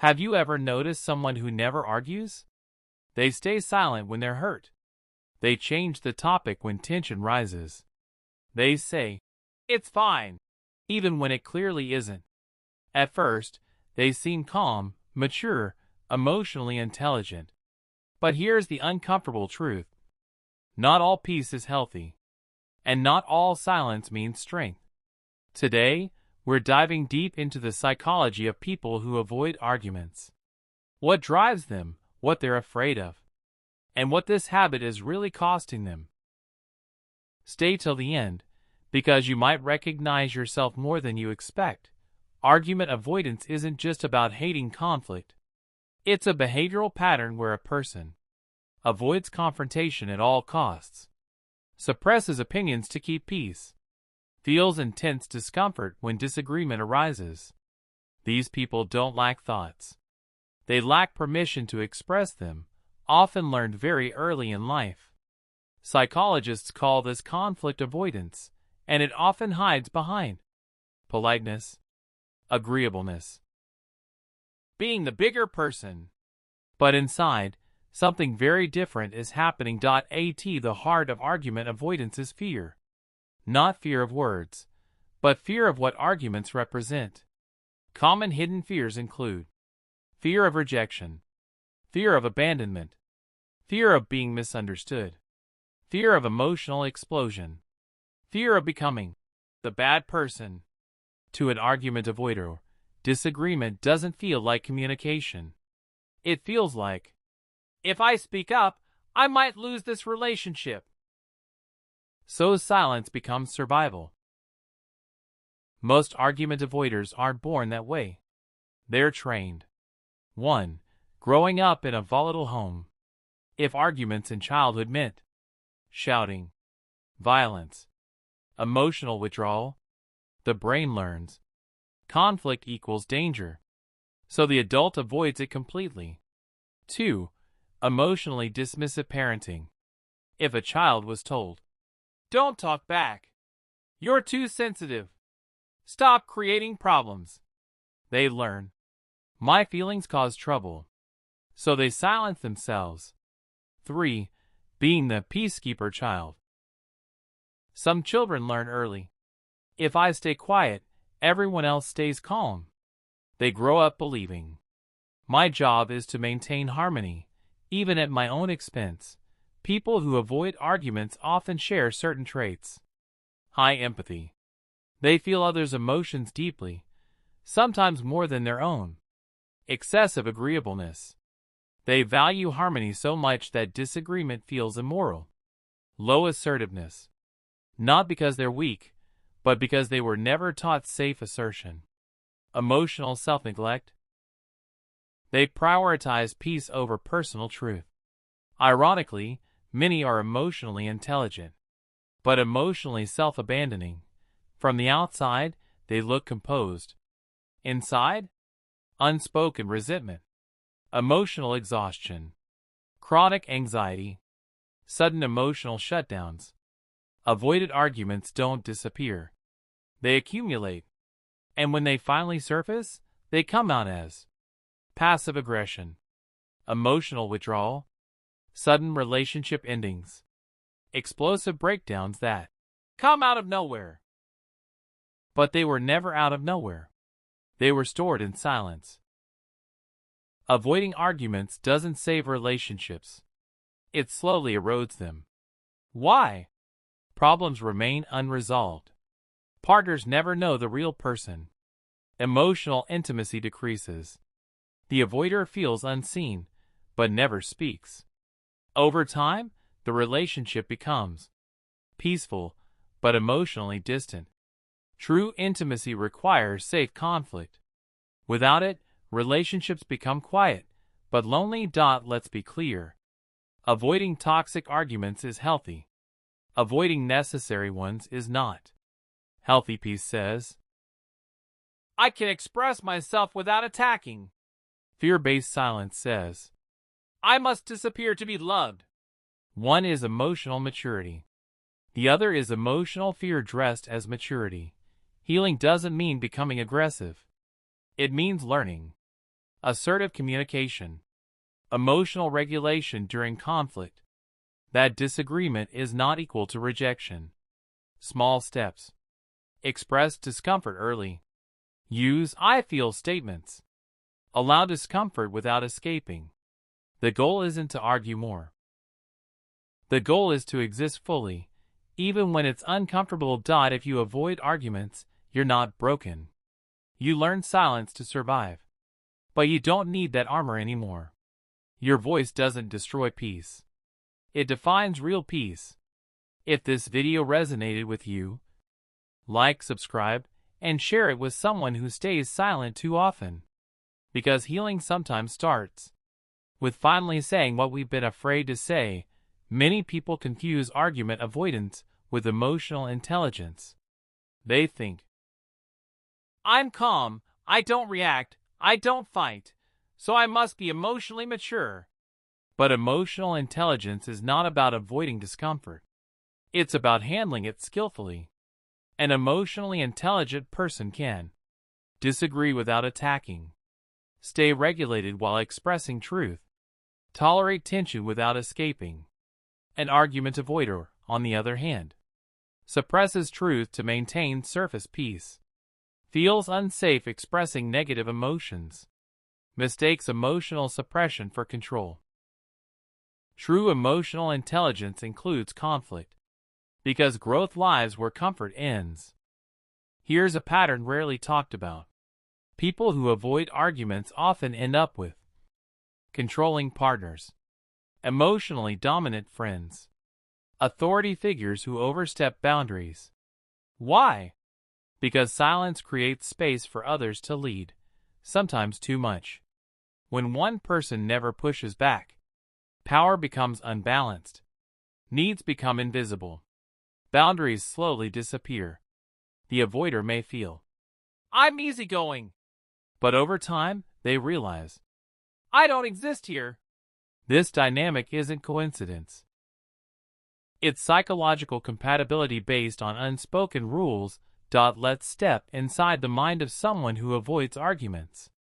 Have you ever noticed someone who never argues? They stay silent when they're hurt. They change the topic when tension rises. They say, "It's fine," even when it clearly isn't. At first, they seem calm, mature, emotionally intelligent. But here's the uncomfortable truth. Not all peace is healthy. And not all silence means strength. Today, we're diving deep into the psychology of people who avoid arguments. What drives them, what they're afraid of, and what this habit is really costing them. Stay till the end, because you might recognize yourself more than you expect. Argument avoidance isn't just about hating conflict. It's a behavioral pattern where a person avoids confrontation at all costs, suppresses opinions to keep peace, feels intense discomfort when disagreement arises. These people don't lack thoughts. They lack permission to express them, often learned very early in life. Psychologists call this conflict avoidance, and it often hides behind politeness, agreeableness, being the bigger person. But inside, something very different is happening. The heart of argument avoidance is fear. Not fear of words, but fear of what arguments represent. Common hidden fears include fear of rejection, fear of abandonment, fear of being misunderstood, fear of emotional explosion, fear of becoming the bad person. To an argument avoider, disagreement doesn't feel like communication. It feels like, if I speak up, I might lose this relationship. So silence becomes survival. Most argument avoiders aren't born that way. They're trained. 1. Growing up in a volatile home. If arguments in childhood meant shouting, violence, emotional withdrawal, the brain learns conflict equals danger, so the adult avoids it completely. 2. Emotionally dismissive parenting. If a child was told, "Don't talk back. You're too sensitive. Stop creating problems," they learn, "My feelings cause trouble," so they silence themselves. 3. Being the peacekeeper child. Some children learn early, if I stay quiet, everyone else stays calm. They grow up believing, my job is to maintain harmony, even at my own expense. People who avoid arguments often share certain traits. High empathy. They feel others' emotions deeply, sometimes more than their own. Excessive agreeableness. They value harmony so much that disagreement feels immoral. Low assertiveness. Not because they're weak, but because they were never taught safe assertion. Emotional self-neglect. They prioritize peace over personal truth. Ironically, many are emotionally intelligent, but emotionally self-abandoning. From the outside, they look composed. Inside, unspoken resentment, emotional exhaustion, chronic anxiety, sudden emotional shutdowns. Avoided arguments don't disappear. They accumulate. And when they finally surface, they come out as passive aggression, emotional withdrawal, sudden relationship endings, explosive breakdowns that come out of nowhere. But they were never out of nowhere. They were stored in silence. Avoiding arguments doesn't save relationships. It slowly erodes them. Why? Problems remain unresolved. Partners never know the real person. Emotional intimacy decreases. The avoider feels unseen, but never speaks. Over time, the relationship becomes peaceful, but emotionally distant. True intimacy requires safe conflict. Without it, relationships become quiet, but lonely. Let's be clear. Avoiding toxic arguments is healthy. Avoiding necessary ones is not. Healthy peace says, I can express myself without attacking. Fear-based silence says, I must disappear to be loved. One is emotional maturity. The other is emotional fear dressed as maturity. Healing doesn't mean becoming aggressive. It means learning. Assertive communication. Emotional regulation during conflict. That disagreement is not equal to rejection. Small steps. Express discomfort early. Use "I feel" statements. Allow discomfort without escaping. The goal isn't to argue more. The goal is to exist fully, even when it's uncomfortable. If you avoid arguments, you're not broken. You learn silence to survive. But you don't need that armor anymore. Your voice doesn't destroy peace. It defines real peace. If this video resonated with you, like, subscribe, and share it with someone who stays silent too often. Because healing sometimes starts with finally saying what we've been afraid to say. Many people confuse argument avoidance with emotional intelligence. They think, "I'm calm, I don't react, I don't fight, so I must be emotionally mature." But emotional intelligence is not about avoiding discomfort. It's about handling it skillfully. An emotionally intelligent person can disagree without attacking, stay regulated while expressing truth, tolerate tension without escaping. An argument avoider, on the other hand, suppresses truth to maintain surface peace, feels unsafe expressing negative emotions, mistakes emotional suppression for control. True emotional intelligence includes conflict, because growth lives where comfort ends. Here's a pattern rarely talked about. People who avoid arguments often end up with controlling partners, emotionally dominant friends, authority figures who overstep boundaries. Why? Because silence creates space for others to lead, sometimes too much. When one person never pushes back, power becomes unbalanced. Needs become invisible. Boundaries slowly disappear. The avoider may feel, "I'm easygoing." But over time, they realize, "I don't exist here." This dynamic isn't coincidence. It's psychological compatibility based on unspoken rules. Let's step inside the mind of someone who avoids arguments.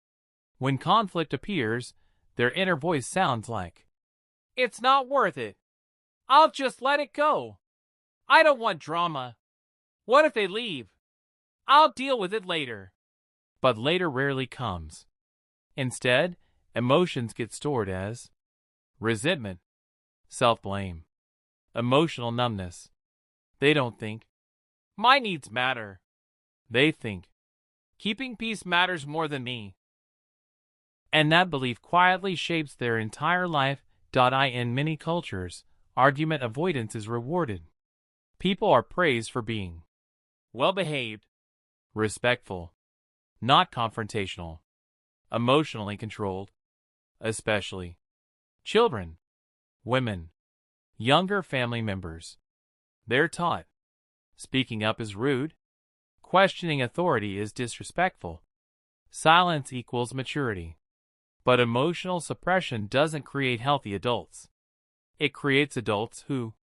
When conflict appears, their inner voice sounds like, "It's not worth it. I'll just let it go. I don't want drama. What if they leave? I'll deal with it later." But later rarely comes. Instead, emotions get stored as resentment, self-blame, emotional numbness. They don't think, "My needs matter." They think, "Keeping peace matters more than me." And that belief quietly shapes their entire life. In many cultures, argument avoidance is rewarded. People are praised for being well-behaved, respectful, not confrontational, emotionally controlled, especially children, women, younger family members. They're taught speaking up is rude, questioning authority is disrespectful, silence equals maturity. But emotional suppression doesn't create healthy adults. It creates adults who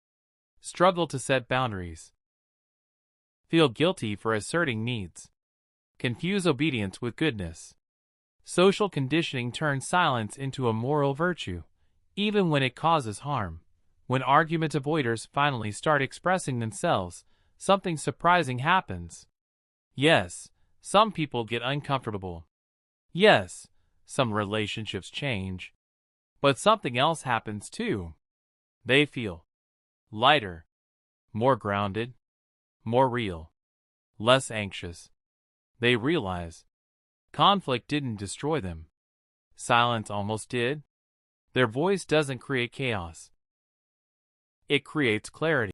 struggle to set boundaries, feel guilty for asserting needs, confuse obedience with goodness. Social conditioning turns silence into a moral virtue, even when it causes harm. When argument avoiders finally start expressing themselves, something surprising happens. Yes, some people get uncomfortable. Yes, some relationships change. But something else happens too. They feel lighter, more grounded, more real, less anxious. They realize conflict didn't destroy them. Silence almost did. Their voice doesn't create chaos. It creates clarity.